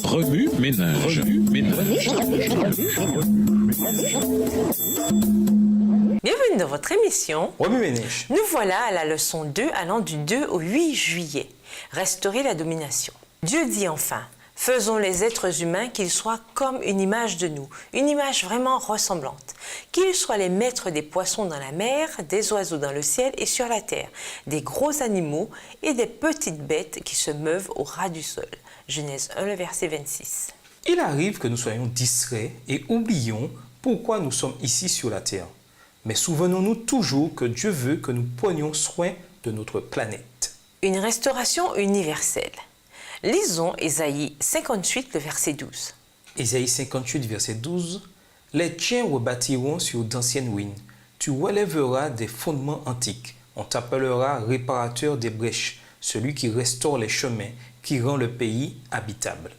Remue ménage. Bienvenue dans votre émission Remue ménage. Nous voilà à la leçon 2 allant du 2 au 8 juillet. Restaurer la domination. Dieu dit enfin, faisons les êtres humains qu'ils soient comme une image de nous, une image vraiment ressemblante. Qu'ils soient les maîtres des poissons dans la mer, des oiseaux dans le ciel et sur la terre, des gros animaux et des petites bêtes qui se meuvent au ras du sol. Genèse 1, le verset 26. Il arrive que nous soyons distraits et oublions pourquoi nous sommes ici sur la terre. Mais souvenons-nous toujours que Dieu veut que nous prenions soin de notre planète. Une restauration universelle. Lisons Ésaïe 58, le verset 12. Ésaïe 58, verset 12. Les tiens rebâtiront sur d'anciennes ruines. Tu relèveras des fondements antiques. On t'appellera réparateur des brèches, celui qui restaure les chemins, qui rend le pays habitable.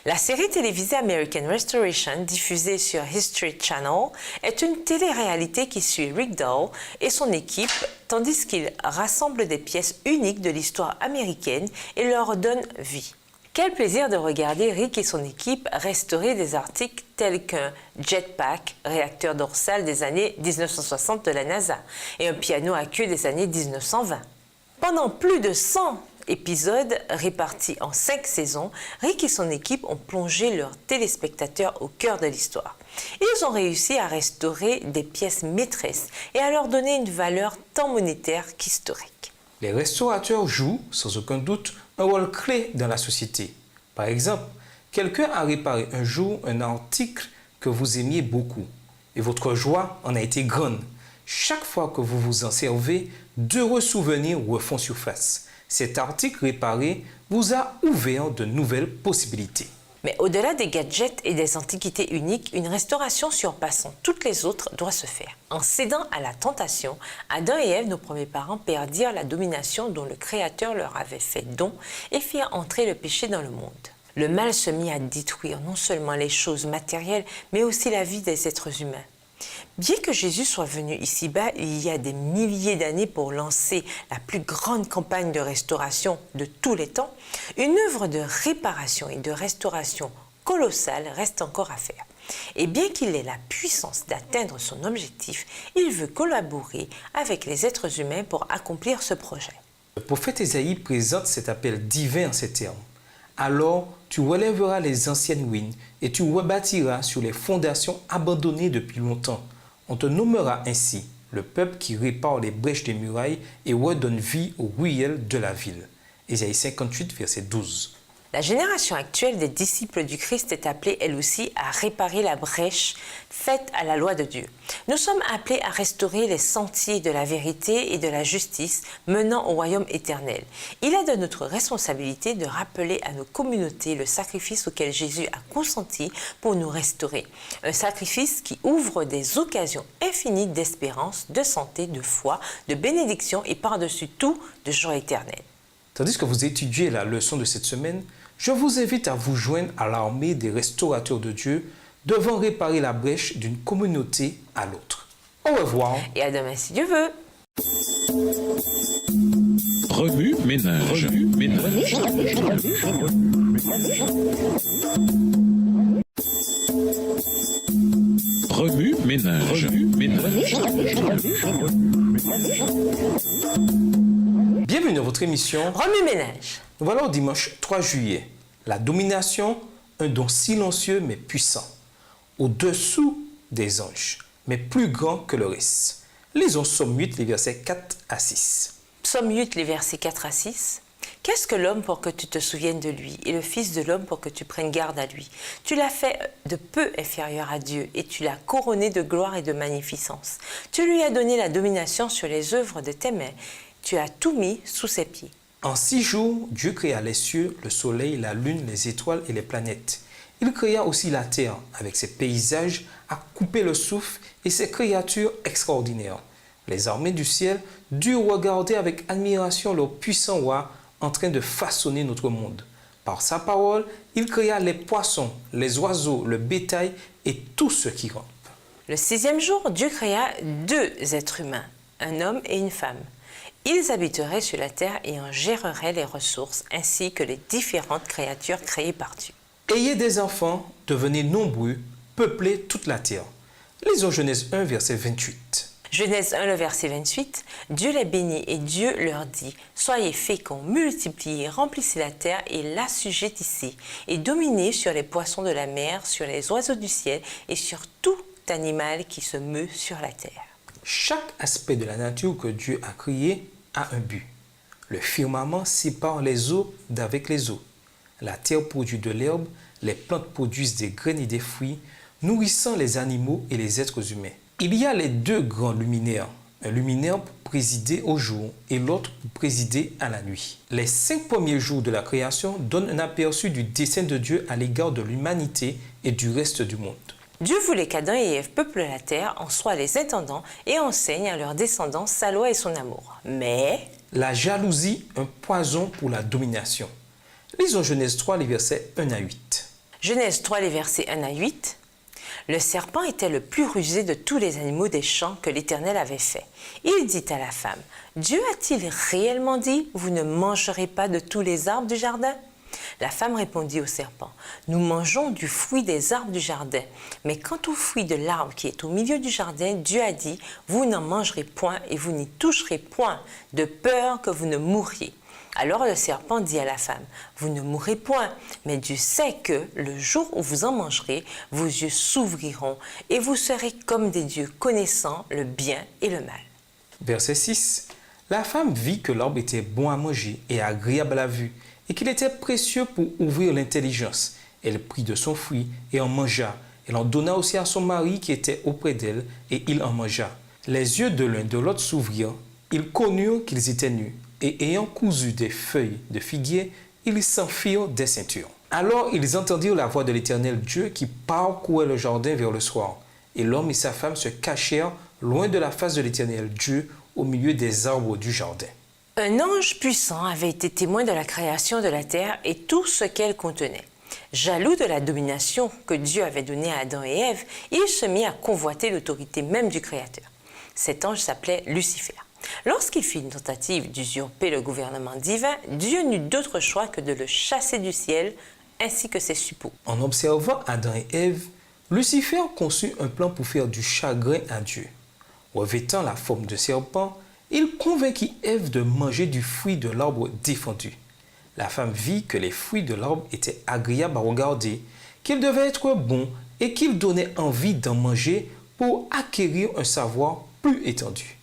La série télévisée American Restoration, diffusée sur History Channel, est une télé-réalité qui suit Rick Doll et son équipe, tandis qu'il rassemble des pièces uniques de l'histoire américaine et leur donne vie. Quel plaisir de regarder Rick et son équipe restaurer des articles tels qu'un jetpack, réacteur dorsal des années 1960 de la NASA, et un piano à queue des années 1920. Pendant plus de 100 épisodes répartis en 5 saisons, Rick et son équipe ont plongé leurs téléspectateurs au cœur de l'histoire. Ils ont réussi à restaurer des pièces maîtresses et à leur donner une valeur tant monétaire qu'historique. Les restaurateurs jouent, sans aucun doute, un rôle clé dans la société. Par exemple, quelqu'un a réparé un jour un article que vous aimiez beaucoup et votre joie en a été grande. Chaque fois que vous vous en servez, d'heureux souvenirs refont surface. Cet article réparé vous a ouvert de nouvelles possibilités. Mais au-delà des gadgets et des antiquités uniques, une restauration surpassant toutes les autres doit se faire. En cédant à la tentation, Adam et Ève, nos premiers parents, perdirent la domination dont le Créateur leur avait fait don et firent entrer le péché dans le monde. Le mal se mit à détruire non seulement les choses matérielles, mais aussi la vie des êtres humains. Bien que Jésus soit venu ici-bas il y a des milliers d'années pour lancer la plus grande campagne de restauration de tous les temps, une œuvre de réparation et de restauration colossale reste encore à faire. Et bien qu'il ait la puissance d'atteindre son objectif, il veut collaborer avec les êtres humains pour accomplir ce projet. Le prophète Ésaïe présente cet appel divin en ces termes. Alors, tu relèveras les anciennes ruines et tu rebâtiras sur les fondations abandonnées depuis longtemps. On te nommera ainsi le peuple qui répare les brèches des murailles et redonne vie aux ruelles de la ville. Ésaïe 58, verset 12. La génération actuelle des disciples du Christ est appelée, elle aussi, à réparer la brèche faite à la loi de Dieu. Nous sommes appelés à restaurer les sentiers de la vérité et de la justice menant au royaume éternel. Il est de notre responsabilité de rappeler à nos communautés le sacrifice auquel Jésus a consenti pour nous restaurer. Un sacrifice qui ouvre des occasions infinies d'espérance, de santé, de foi, de bénédiction et par-dessus tout, de joie éternelle. Tandis que vous étudiez la leçon de cette semaine, je vous invite à vous joindre à l'armée des restaurateurs de Dieu devant réparer la brèche d'une communauté à l'autre. Au revoir. Et à demain si Dieu veut. Remue ménage. Remue ménage. Bienvenue dans votre émission Remue ménage. Nous voilà au dimanche 3 juillet. La domination, un don silencieux mais puissant, au-dessous des anges, mais plus grand que le reste. Lisons Psaume 8, les versets 4 à 6. Psaume 8, les versets 4 à 6. Qu'est-ce que l'homme pour que tu te souviennes de lui, et le fils de l'homme pour que tu prennes garde à lui? Tu l'as fait de peu inférieur à Dieu, et tu l'as couronné de gloire et de magnificence. Tu lui as donné la domination sur les œuvres de tes mains. Tu as tout mis sous ses pieds. En 6 jours, Dieu créa les cieux, le soleil, la lune, les étoiles et les planètes. Il créa aussi la terre, avec ses paysages à couper le souffle et ses créatures extraordinaires. Les armées du ciel durent regarder avec admiration leur puissant roi en train de façonner notre monde. Par sa parole, il créa les poissons, les oiseaux, le bétail et tout ce qui rampe. Le 6e jour, Dieu créa 2 êtres humains, un homme et une femme. Ils habiteraient sur la terre et en géreraient les ressources ainsi que les différentes créatures créées par Dieu. Ayez des enfants, devenez nombreux, peuplez toute la terre. Lisons Genèse 1, verset 28. Genèse 1, le verset 28, Dieu les bénit et Dieu leur dit, « Soyez féconds, multipliez, remplissez la terre et l'assujettissez, et dominez sur les poissons de la mer, sur les oiseaux du ciel et sur tout animal qui se meut sur la terre. » Chaque aspect de la nature que Dieu a créé a un but. Le firmament sépare les eaux d'avec les eaux. La terre produit de l'herbe, les plantes produisent des graines et des fruits, nourrissant les animaux et les êtres humains. Il y a les deux grands luminaires, un luminaire pour présider au jour et l'autre pour présider à la nuit. Les 5 premiers jours de la création donnent un aperçu du dessein de Dieu à l'égard de l'humanité et du reste du monde. Dieu voulait qu'Adam et Ève peuplent la terre, en soient les intendants et enseignent à leurs descendants sa loi et son amour. Mais la jalousie, un poison pour la domination. Lisons Genèse 3, les versets 1 à 8. Genèse 3, les versets 1 à 8. Le serpent était le plus rusé de tous les animaux des champs que l'Éternel avait fait. Il dit à la femme, « Dieu a-t-il réellement dit, vous ne mangerez pas de tous les arbres du jardin ?» La femme répondit au serpent, « Nous mangeons du fruit des arbres du jardin, mais quant au fruit de l'arbre qui est au milieu du jardin, Dieu a dit, vous n'en mangerez point et vous n'y toucherez point, de peur que vous ne mouriez. » Alors le serpent dit à la femme, « Vous ne mourrez point, mais Dieu sait que, le jour où vous en mangerez, vos yeux s'ouvriront et vous serez comme des dieux connaissant le bien et le mal. » Verset 6. La femme vit que l'arbre était bon à manger et agréable à la vue, et qu'il était précieux pour ouvrir l'intelligence. Elle prit de son fruit et en mangea. Elle en donna aussi à son mari qui était auprès d'elle, et il en mangea. Les yeux de l'un de l'autre s'ouvrirent, ils connurent qu'ils étaient nus, et ayant cousu des feuilles de figuier, ils s'en firent des ceintures. Alors ils entendirent la voix de l'Éternel Dieu qui parcourait le jardin vers le soir. Et l'homme et sa femme se cachèrent loin de la face de l'Éternel Dieu, au milieu des arbres du jardin. Un ange puissant avait été témoin de la création de la terre et tout ce qu'elle contenait. Jaloux de la domination que Dieu avait donnée à Adam et Ève, il se mit à convoiter l'autorité même du Créateur. Cet ange s'appelait Lucifer. Lorsqu'il fit une tentative d'usurper le gouvernement divin, Dieu n'eut d'autre choix que de le chasser du ciel, ainsi que ses suppôts. En observant Adam et Ève, Lucifer conçut un plan pour faire du chagrin à Dieu. Revêtant la forme de serpent, il convainquit Ève de manger du fruit de l'arbre défendu. La femme vit que les fruits de l'arbre étaient agréables à regarder, qu'ils devaient être bons et qu'ils donnaient envie d'en manger pour acquérir un savoir plus étendu.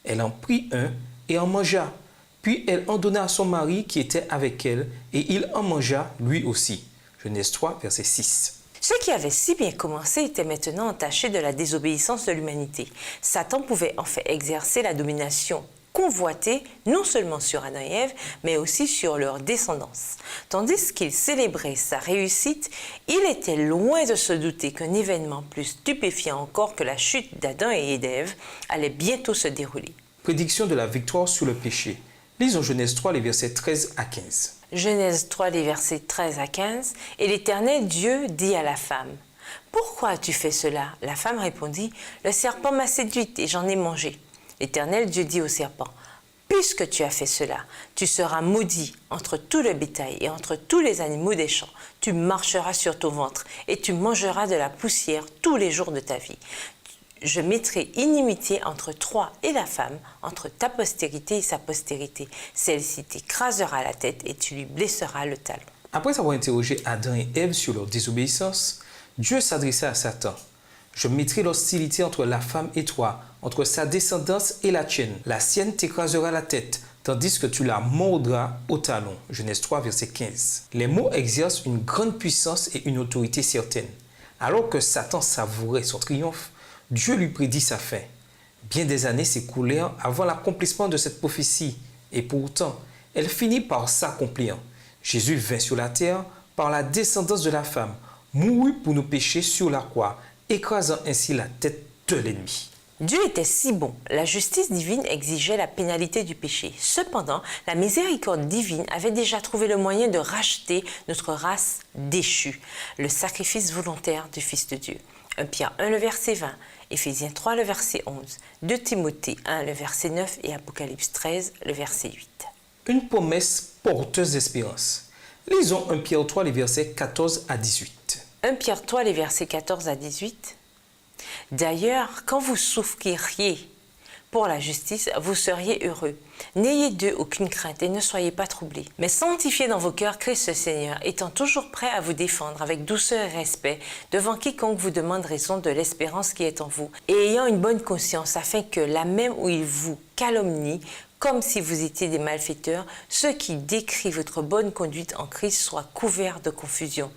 Elle en prit un et en mangea, puis elle en donna à son mari qui était avec elle, et il en mangea lui aussi. Genèse 3, verset 6. Ce qui avait si bien commencé était maintenant entaché de la désobéissance de l'humanité. Satan pouvait en fait exercer la domination convoitée non seulement sur Adam et Ève, mais aussi sur leur descendance. Tandis qu'il célébrait sa réussite, il était loin de se douter qu'un événement plus stupéfiant encore que la chute d'Adam et d'Ève allait bientôt se dérouler. Prédiction de la victoire sur le péché. Lisons Genèse 3, les versets 13 à 15. Genèse 3, les versets 13 à 15. « Et l'Éternel Dieu dit à la femme, « Pourquoi as-tu fait cela ?» La femme répondit, « Le serpent m'a séduite et j'en ai mangé. » L'Éternel Dieu dit au serpent, « Puisque tu as fait cela, tu seras maudit entre tout le bétail et entre tous les animaux des champs. Tu marcheras sur ton ventre et tu mangeras de la poussière tous les jours de ta vie. Je mettrai inimitié entre toi et la femme, entre ta postérité et sa postérité. Celle-ci t'écrasera la tête et tu lui blesseras le talon. » Après avoir interrogé Adam et Ève sur leur désobéissance, Dieu s'adressa à Satan. « Je mettrai l'hostilité entre la femme et toi, entre sa descendance et la tienne. La sienne t'écrasera la tête, tandis que tu la mordras au talon. » Genèse 3, verset 15. Les mots exercent une grande puissance et une autorité certaine. Alors que Satan savourait son triomphe, Dieu lui prédit sa fin. Bien des années s'écoulèrent avant l'accomplissement de cette prophétie, et pourtant, elle finit par s'accomplir. Jésus vint sur la terre par la descendance de la femme, mourut pour nos péchés sur la croix, écrasant ainsi la tête de l'ennemi. Dieu était si bon, la justice divine exigeait la pénalité du péché. Cependant, la miséricorde divine avait déjà trouvé le moyen de racheter notre race déchue, le sacrifice volontaire du Fils de Dieu. 1 Pierre 1, le verset 20. Éphésiens 3, le verset 11, 2 Timothée 1, le verset 9 et Apocalypse 13, le verset 8. Une promesse porteuse d'espérance. Lisons 1 Pierre 3, les versets 14 à 18. 1 Pierre 3, les versets 14 à 18. D'ailleurs, quand vous souffririez pour la justice, vous seriez heureux. N'ayez d'eux aucune crainte et ne soyez pas troublés. Mais sanctifiez dans vos cœurs Christ le Seigneur, étant toujours prêt à vous défendre avec douceur et respect devant quiconque vous demande raison de l'espérance qui est en vous, et ayant une bonne conscience, afin que là même où ils vous calomnient, comme si vous étiez des malfaiteurs, ceux qui décrient votre bonne conduite en Christ soient couverts de confusion.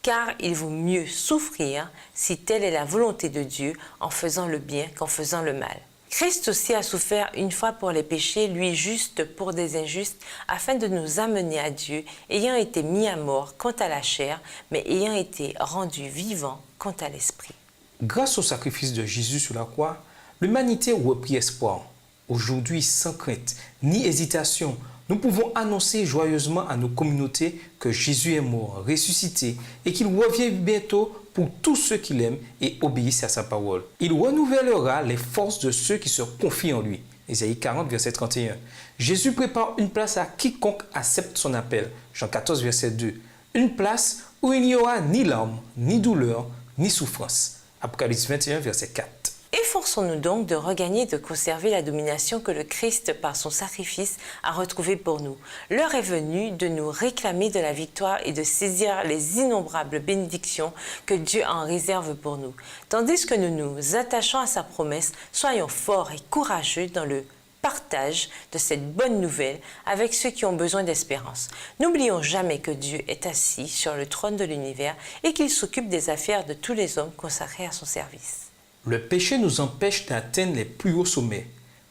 Car il vaut mieux souffrir, si telle est la volonté de Dieu, en faisant le bien qu'en faisant le mal. Christ aussi a souffert une fois pour les péchés, lui juste pour des injustes, afin de nous amener à Dieu, ayant été mis à mort quant à la chair, mais ayant été rendu vivant quant à l'esprit. Grâce au sacrifice de Jésus sur la croix, l'humanité reprit espoir. Aujourd'hui, sans crainte ni hésitation, nous pouvons annoncer joyeusement à nos communautés que Jésus est mort, ressuscité et qu'il revient bientôt pour tous ceux qui l'aiment et obéissent à sa parole. Il renouvellera les forces de ceux qui se confient en lui. Ésaïe 40, verset 31. Jésus prépare une place à quiconque accepte son appel. Jean 14, verset 2. Une place où il n'y aura ni larmes, ni douleur, ni souffrance. Apocalypse 21, verset 4. Efforçons-nous donc de regagner et de conserver la domination que le Christ, par son sacrifice, a retrouvée pour nous. L'heure est venue de nous réclamer de la victoire et de saisir les innombrables bénédictions que Dieu en réserve pour nous. Tandis que nous nous attachons à sa promesse, soyons forts et courageux dans le partage de cette bonne nouvelle avec ceux qui ont besoin d'espérance. N'oublions jamais que Dieu est assis sur le trône de l'univers et qu'il s'occupe des affaires de tous les hommes consacrés à son service. Le péché nous empêche d'atteindre les plus hauts sommets.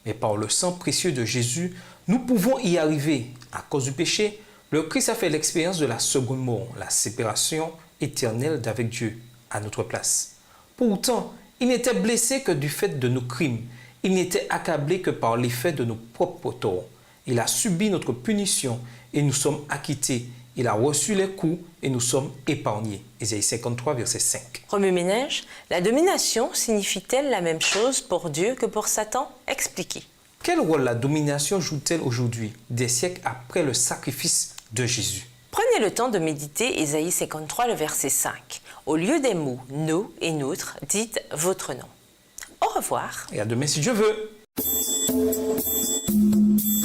Mais par le sang précieux de Jésus, nous pouvons y arriver. À cause du péché, le Christ a fait l'expérience de la seconde mort, la séparation éternelle d'avec Dieu, à notre place. Pourtant, il n'était blessé que du fait de nos crimes. Il n'était accablé que par l'effet de nos propres torts. Il a subi notre punition et nous sommes acquittés. Il a reçu les coups et nous sommes épargnés. Ésaïe 53, verset 5. Remue-ménage, la domination signifie-t-elle la même chose pour Dieu que pour Satan? Expliquez. Quel rôle la domination joue-t-elle aujourd'hui, des siècles après le sacrifice de Jésus? Prenez le temps de méditer Ésaïe 53, le verset 5. Au lieu des mots « nos » et « notre », dites « votre nom ». Au revoir. Et à demain si Dieu veut.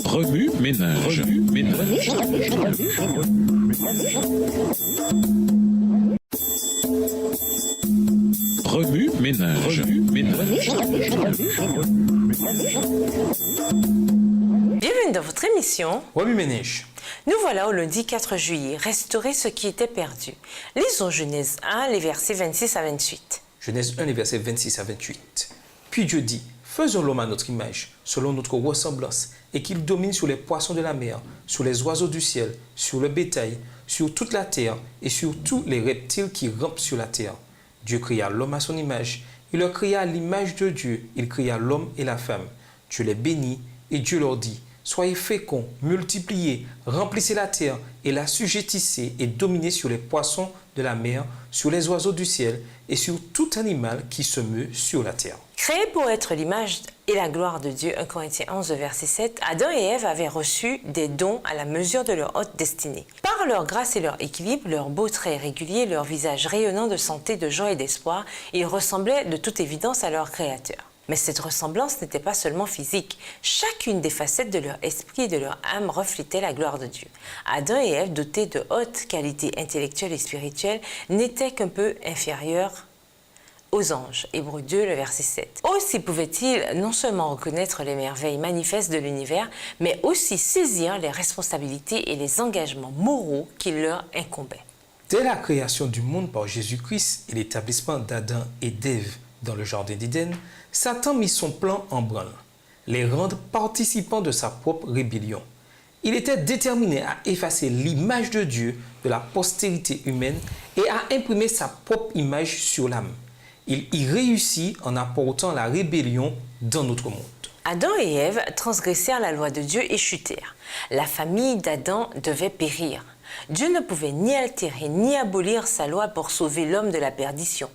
Remue-ménage. Remue-ménage. Remue-ménage. Remue-ménage. Bienvenue dans votre émission. Remue-ménage. Nous voilà au lundi 4 juillet, restaurer ce qui était perdu. Lisons Genèse 1, les versets 26 à 28. Genèse 1, les versets 26 à 28. Puis Dieu dit, faisons l'homme à notre image, selon notre ressemblance, et qu'il domine sur les poissons de la mer, sur les oiseaux du ciel, sur le bétail, sur toute la terre, et sur tous les reptiles qui rampent sur la terre. Dieu créa l'homme à son image, il le créa à l'image de Dieu, il créa l'homme et la femme. Dieu les bénit, et Dieu leur dit, soyez féconds, multipliez, remplissez la terre, et l'assujettissez, et dominez sur les poissons de la mer, sur les oiseaux du ciel, et sur tout animal qui se meut sur la terre. Créés pour être l'image et la gloire de Dieu, 1 Corinthiens 11, verset 7, Adam et Ève avaient reçu des dons à la mesure de leur haute destinée. Par leur grâce et leur équilibre, leurs beaux traits réguliers, leur visage rayonnant de santé, de joie et d'espoir, ils ressemblaient de toute évidence à leur Créateur. Mais cette ressemblance n'était pas seulement physique. Chacune des facettes de leur esprit et de leur âme reflétait la gloire de Dieu. Adam et Ève, dotés de hautes qualités intellectuelles et spirituelles, n'étaient qu'un peu inférieurs aux anges. Hébreux 2, le verset 7. Aussi pouvaient-ils non seulement reconnaître les merveilles manifestes de l'univers, mais aussi saisir les responsabilités et les engagements moraux qui leur incombaient. Dès la création du monde par Jésus-Christ et l'établissement d'Adam et d'Ève dans le jardin d'Éden, Satan mit son plan en branle, les rendre participants de sa propre rébellion. Il était déterminé à effacer l'image de Dieu de la postérité humaine et à imprimer sa propre image sur l'âme. Il y réussit en apportant la rébellion dans notre monde. Adam et Ève transgressèrent la loi de Dieu et chutèrent. La famille d'Adam devait périr. Dieu ne pouvait ni altérer ni abolir sa loi pour sauver l'homme de la perdition.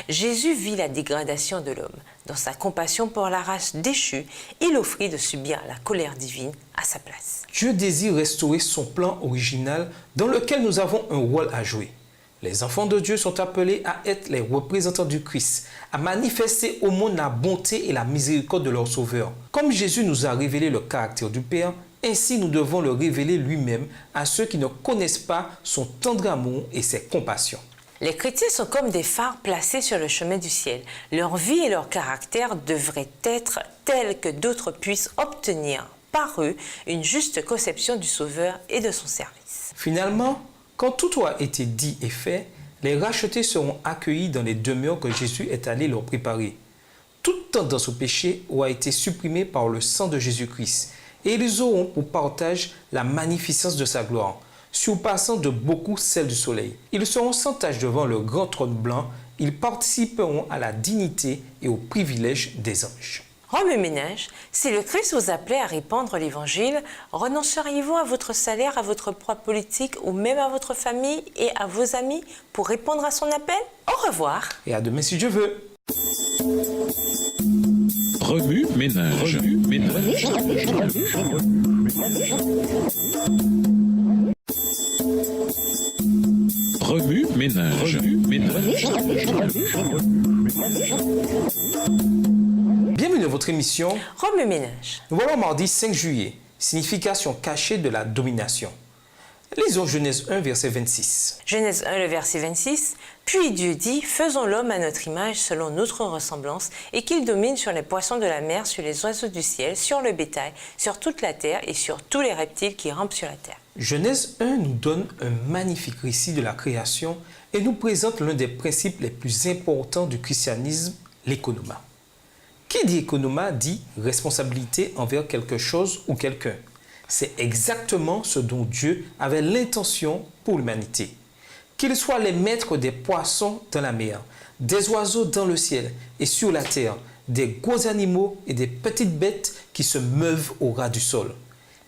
Jésus vit la dégradation de l'homme. Dans sa compassion pour la race déchue, il offrit de subir la colère divine à sa place. Dieu désire restaurer son plan original dans lequel nous avons un rôle à jouer. Les enfants de Dieu sont appelés à être les représentants du Christ, à manifester au monde la bonté et la miséricorde de leur Sauveur. Comme Jésus nous a révélé le caractère du Père, ainsi nous devons le révéler lui-même à ceux qui ne connaissent pas son tendre amour et ses compassions. Les chrétiens sont comme des phares placés sur le chemin du ciel. Leur vie et leur caractère devraient être tels que d'autres puissent obtenir par eux une juste conception du Sauveur et de son service. Finalement, quand tout aura été dit et fait, les rachetés seront accueillis dans les demeures que Jésus est allé leur préparer. Toute tendance au péché aura été supprimée par le sang de Jésus-Christ et ils auront pour partage la magnificence de sa gloire, surpassant de beaucoup celle du soleil. Ils seront sans tache devant le grand trône blanc, ils participeront à la dignité et aux privilèges des anges. Remue-ménage, si le Christ vous appelait à répandre l'Évangile, renonceriez-vous à votre salaire, à votre proie politique ou même à votre famille et à vos amis pour répondre à son appel? Au revoir. Et à demain si Dieu veut. Remue-ménage. Remue-ménage. Remue-ménage. Remue-ménage. Bienvenue dans votre émission Remue-ménage. Nous voilà mardi 5 juillet, signification cachée de la domination. Lisons Genèse 1, verset 26. Genèse 1, le verset 26. Puis Dieu dit, faisons l'homme à notre image selon notre ressemblance et qu'il domine sur les poissons de la mer, sur les oiseaux du ciel, sur le bétail, sur toute la terre et sur tous les reptiles qui rampent sur la terre. Genèse 1 nous donne un magnifique récit de la création et nous présente l'un des principes les plus importants du christianisme, l'économa. Qui dit économa dit responsabilité envers quelque chose ou quelqu'un. C'est exactement ce dont Dieu avait l'intention pour l'humanité. Qu'ils soient les maîtres des poissons dans la mer, des oiseaux dans le ciel et sur la terre, des gros animaux et des petites bêtes qui se meuvent au ras du sol.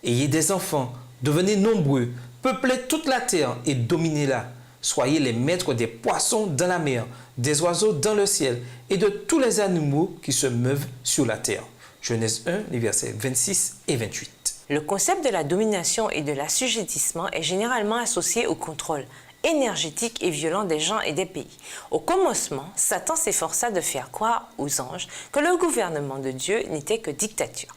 Ayez des enfants, devenez nombreux, peuplez toute la terre et dominez-la. Soyez les maîtres des poissons dans la mer, des oiseaux dans le ciel et de tous les animaux qui se meuvent sur la terre. Genèse 1, les versets 26 et 28. Le concept de la domination et de l'assujettissement est généralement associé au contrôle énergétique et violent des gens et des pays. Au commencement, Satan s'efforça de faire croire aux anges que le gouvernement de Dieu n'était que dictature.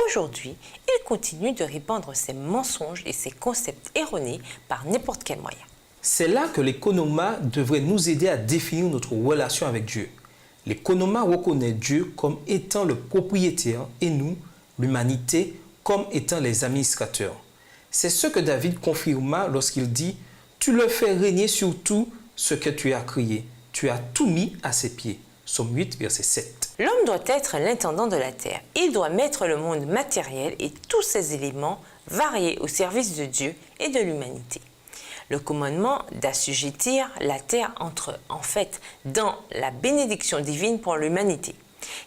Aujourd'hui, il continue de répandre ses mensonges et ses concepts erronés par n'importe quel moyen. C'est là que l'économa devrait nous aider à définir notre relation avec Dieu. L'économa reconnaît Dieu comme étant le propriétaire et nous, l'humanité, comme étant les administrateurs. C'est ce que David confirma lorsqu'il dit « Tu le fais régner sur tout ce que tu as créé. Tu as tout mis à ses pieds. » Psaume 8, verset 7. L'homme doit être l'intendant de la terre. Il doit mettre le monde matériel et tous ses éléments variés au service de Dieu et de l'humanité. Le commandement d'assujettir la terre entre en fait dans la bénédiction divine pour l'humanité.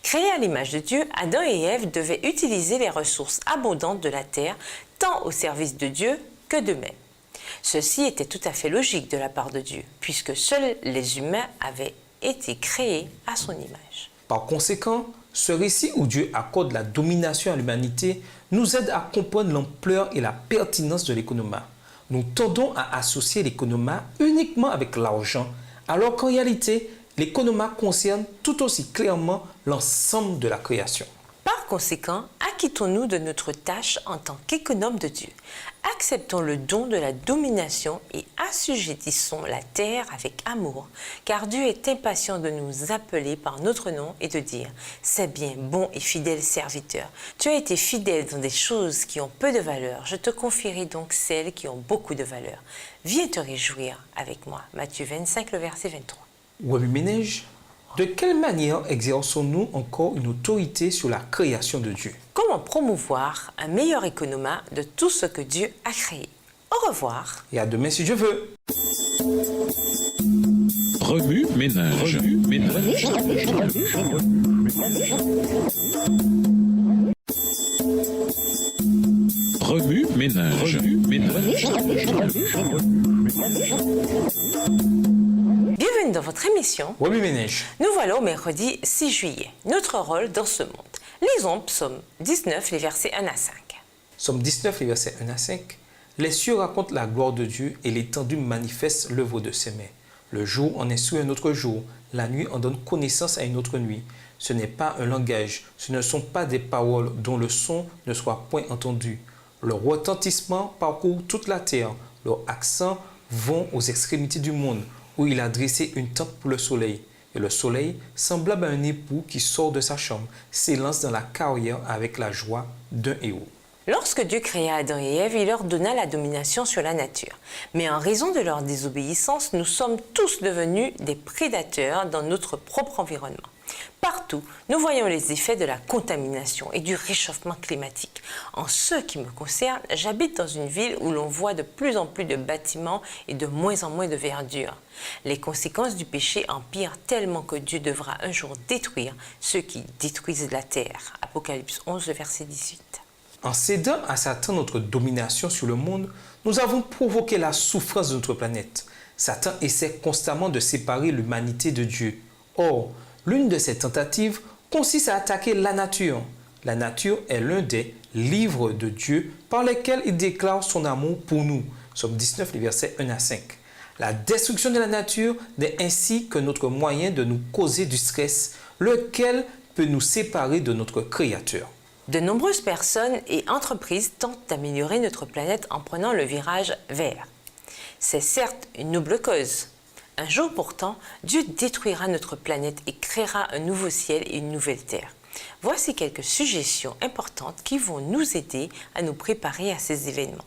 Créés à l'image de Dieu, Adam et Ève devaient utiliser les ressources abondantes de la terre tant au service de Dieu que d'eux-mêmes. Ceci était tout à fait logique de la part de Dieu, puisque seuls les humains avaient été créés à son image. Par conséquent, ce récit où Dieu accorde la domination à l'humanité nous aide à comprendre l'ampleur et la pertinence de l'économa. Nous tendons à associer l'économa uniquement avec l'argent, alors qu'en réalité, l'économa concerne tout aussi clairement l'ensemble de la création. Par conséquent, acquittons-nous de notre tâche en tant qu'économe de Dieu. Acceptons le don de la domination et assujettissons la terre avec amour, car Dieu est impatient de nous appeler par notre nom et de dire « C'est bien, bon et fidèle serviteur. Tu as été fidèle dans des choses qui ont peu de valeur. Je te confierai donc celles qui ont beaucoup de valeur. Viens te réjouir avec moi. » Matthieu 25, le verset 23. Remue-ménage, de quelle manière exerçons-nous encore une autorité sur la création de Dieu? Comment promouvoir un meilleur économa de tout ce que Dieu a créé? Au revoir. Et à demain si Dieu veut. Remue-ménage. Remue-ménage. Remue-ménage. Remue-ménage. Bienvenue dans votre émission, Remue-ménage. nous voilà au mercredi 6 juillet. Notre rôle dans ce monde. Lisons Psaume 19, les versets 1 à 5. Psaume 19, les versets 1 à 5. Les cieux racontent la gloire de Dieu et l'étendue manifeste l'œuvre de ses mains. Le jour en instruit un autre jour, la nuit en donne connaissance à une autre nuit. Ce n'est pas un langage, ce ne sont pas des paroles dont le son ne soit point entendu. Leur retentissement parcourt toute la terre, leurs accents vont aux extrémités du monde, où il a dressé une tente pour le soleil. Et le soleil, semblable à un époux qui sort de sa chambre, s'élance dans la carrière avec la joie d'un héros. Lorsque Dieu créa Adam et Ève, il leur donna la domination sur la nature. Mais en raison de leur désobéissance, nous sommes tous devenus des prédateurs dans notre propre environnement. Partout, nous voyons les effets de la contamination et du réchauffement climatique. En ce qui me concerne, j'habite dans une ville où l'on voit de plus en plus de bâtiments et de moins en moins de verdure. Les conséquences du péché empirent tellement que Dieu devra un jour détruire ceux qui détruisent la terre. Apocalypse 11, verset 18. En cédant à Satan notre domination sur le monde, nous avons provoqué la souffrance de notre planète. Satan essaie constamment de séparer l'humanité de Dieu. Or, l'une de ses tentatives consiste à attaquer la nature. La nature est l'un des livres de Dieu par lesquels il déclare son amour pour nous. Psaume 19, les versets 1 à 5. La destruction de la nature n'est ainsi que notre moyen de nous causer du stress, lequel peut nous séparer de notre Créateur. De nombreuses personnes et entreprises tentent d'améliorer notre planète en prenant le virage vert. C'est certes une noble cause. Un jour pourtant, Dieu détruira notre planète et créera un nouveau ciel et une nouvelle terre. Voici quelques suggestions importantes qui vont nous aider à nous préparer à ces événements.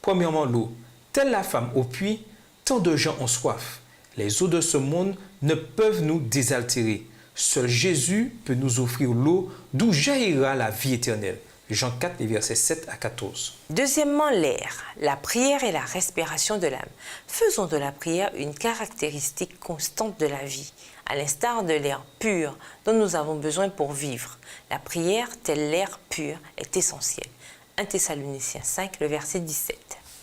Premièrement, l'eau. Telle la femme au puits, tant de gens ont soif. Les eaux de ce monde ne peuvent nous désaltérer. Seul Jésus peut nous offrir l'eau d'où jaillira la vie éternelle. Jean 4, les versets 7 à 14. Deuxièmement, l'air, la prière et la respiration de l'âme. Faisons de la prière une caractéristique constante de la vie, à l'instar de l'air pur dont nous avons besoin pour vivre. La prière, tel l'air pur, est essentielle. 1 Thessaloniciens 5, le verset 17.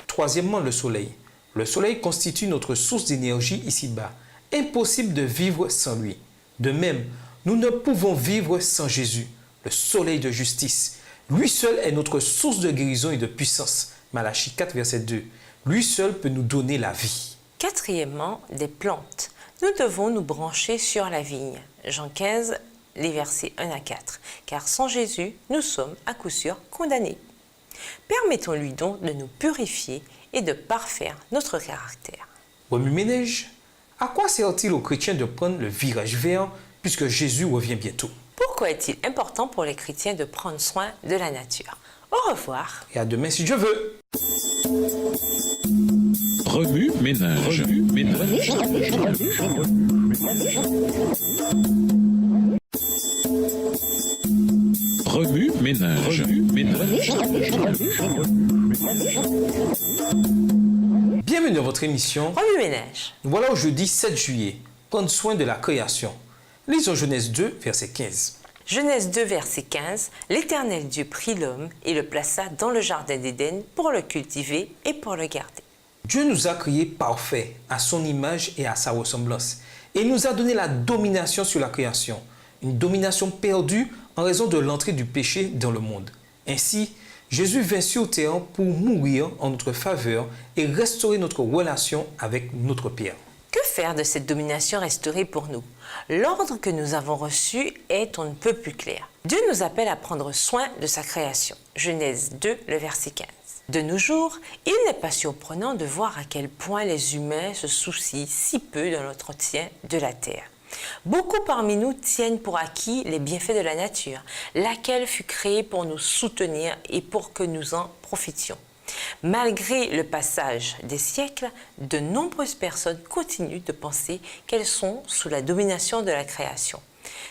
Troisièmement, le soleil. Le soleil constitue notre source d'énergie ici-bas. Impossible de vivre sans lui. De même, nous ne pouvons vivre sans Jésus, le soleil de justice. Lui seul est notre source de guérison et de puissance. Malachie 4, verset 2. Lui seul peut nous donner la vie. Quatrièmement, des plantes. Nous devons nous brancher sur la vigne. Jean 15, les versets 1 à 4. Car sans Jésus, nous sommes à coup sûr condamnés. Permettons-lui donc de nous purifier et de parfaire notre caractère. Remue-ménage. À quoi sert-il aux chrétiens de prendre le virage vert puisque Jésus revient bientôt? Pourquoi est-il important pour les chrétiens de prendre soin de la nature? Au revoir. Et à demain si Dieu veut. Remue-ménage. Remue-ménage. Remue-ménage. Remue-ménage. Bienvenue dans votre émission. Remue-ménage. Nous voilà au jeudi 7 juillet. Prendre soin de la création. Lisons Genèse 2, verset 15. Genèse 2, verset 15. L'Éternel Dieu prit l'homme et le plaça dans le jardin d'Éden pour le cultiver et pour le garder. Dieu nous a créés parfaits à son image et à sa ressemblance. Et il nous a donné la domination sur la création. Une domination perdue en raison de l'entrée du péché dans le monde. Ainsi, Jésus vint sur terre pour mourir en notre faveur et restaurer notre relation avec notre Père. Que faire de cette domination restaurée pour nous? L'ordre que nous avons reçu est on ne peut plus clair. Dieu nous appelle à prendre soin de sa création. Genèse 2, le verset 15. De nos jours, il n'est pas surprenant de voir à quel point les humains se soucient si peu de l'entretien de la terre. Beaucoup parmi nous tiennent pour acquis les bienfaits de la nature, laquelle fut créée pour nous soutenir et pour que nous en profitions. Malgré le passage des siècles, de nombreuses personnes continuent de penser qu'elles sont sous la domination de la création.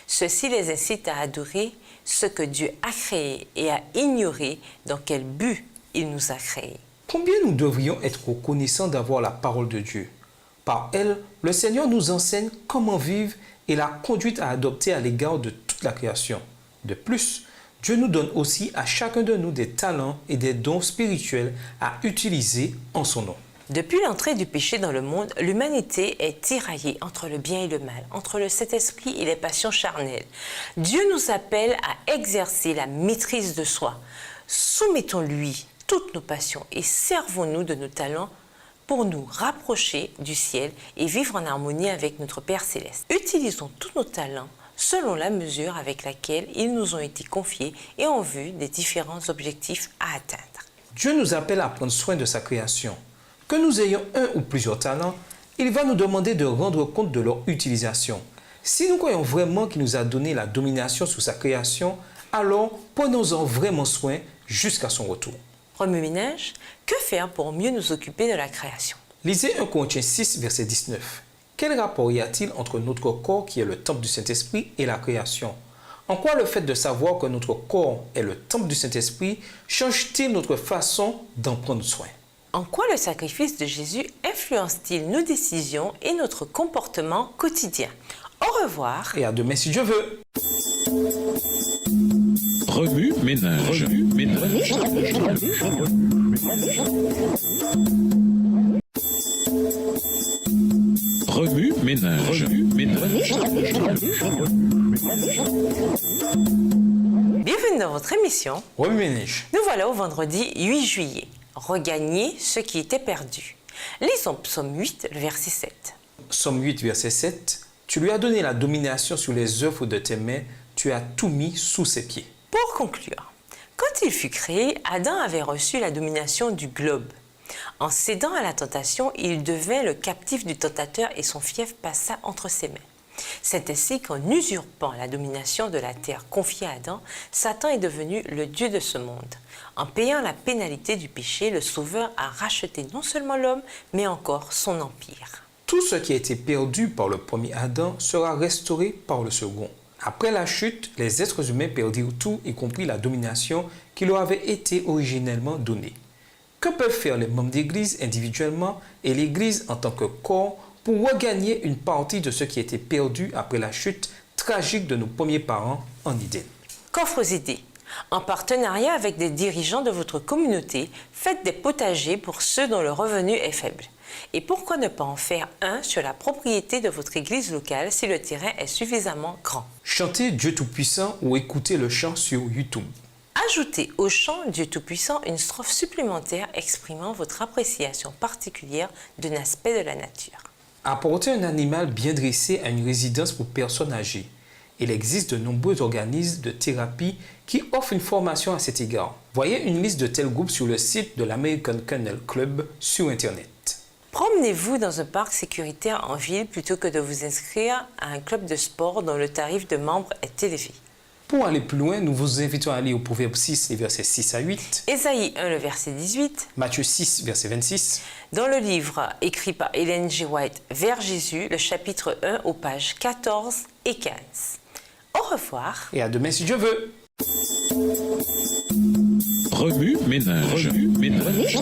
Ceci les incite à adorer ce que Dieu a créé et à ignorer dans quel but il nous a créés. Combien nous devrions être reconnaissants d'avoir la parole de Dieu? Par elle, le Seigneur nous enseigne comment vivre et la conduite à adopter à l'égard de toute la création. De plus, Dieu nous donne aussi à chacun de nous des talents et des dons spirituels à utiliser en son nom. Depuis l'entrée du péché dans le monde, l'humanité est tiraillée entre le bien et le mal, entre le Saint-Esprit et les passions charnelles. Dieu nous appelle à exercer la maîtrise de soi. Soumettons-lui toutes nos passions et servons-nous de nos talents pour nous rapprocher du ciel et vivre en harmonie avec notre Père Céleste. Utilisons tous nos talents selon la mesure avec laquelle ils nous ont été confiés et en vue des différents objectifs à atteindre. Dieu nous appelle à prendre soin de sa création. Que nous ayons un ou plusieurs talents, il va nous demander de rendre compte de leur utilisation. Si nous croyons vraiment qu'il nous a donné la domination sur sa création, alors prenons-en vraiment soin jusqu'à son retour. Remue-ménage, que faire pour mieux nous occuper de la création? Lisez 1 Corinthiens 6, verset 19. Quel rapport y a-t-il entre notre corps qui est le temple du Saint-Esprit et la création? En quoi le fait de savoir que notre corps est le temple du Saint-Esprit change-t-il notre façon d'en prendre soin? En quoi le sacrifice de Jésus influence-t-il nos décisions et notre comportement quotidien? Au revoir. Et à demain si Dieu veut. Remue-ménage. Remue-ménage. Remue-ménage. Remue-ménage. Bienvenue dans votre émission. Remue-ménage. Nous voilà au vendredi 8 juillet. Regagner ce qui était perdu. Lisons Psaume 8, le verset 7. Psaume 8, verset 7. Tu lui as donné la domination sur les œuvres de tes mains, tu as tout mis sous ses pieds. Pour conclure, quand il fut créé, Adam avait reçu la domination du globe. En cédant à la tentation, il devint le captif du tentateur et son fief passa entre ses mains. C'est ainsi qu'en usurpant la domination de la terre confiée à Adam, Satan est devenu le Dieu de ce monde. En payant la pénalité du péché, le Sauveur a racheté non seulement l'homme, mais encore son empire. Tout ce qui a été perdu par le premier Adam sera restauré par le second. Après la chute, les êtres humains perdirent tout, y compris la domination qui leur avait été originellement donnée. Que peuvent faire les membres d'Église individuellement et l'Église en tant que corps pour regagner une partie de ce qui a été perdu après la chute tragique de nos premiers parents en Éden? Coffre aux idées. En partenariat avec des dirigeants de votre communauté, faites des potagers pour ceux dont le revenu est faible. Et pourquoi ne pas en faire un sur la propriété de votre église locale si le terrain est suffisamment grand? Chantez Dieu Tout-Puissant ou écoutez le chant sur YouTube. Ajoutez au chant Dieu Tout-Puissant une strophe supplémentaire exprimant votre appréciation particulière d'un aspect de la nature. Apportez un animal bien dressé à une résidence pour personnes âgées. Il existe de nombreux organismes de thérapie qui offrent une formation à cet égard. Voyez une liste de tels groupes sur le site de l'American Kennel Club sur Internet. Promenez-vous dans un parc sécuritaire en ville plutôt que de vous inscrire à un club de sport dont le tarif de membre est élevé. Pour aller plus loin, nous vous invitons à aller au Proverbe 6, les versets 6 à 8, Ésaïe 1, le verset 18, Matthieu 6, verset 26, dans le livre écrit par Ellen G. White, Vers Jésus, le chapitre 1 aux pages 14 et 15. Au revoir. et à demain si Dieu veut. Remue-ménage. Remue-ménage.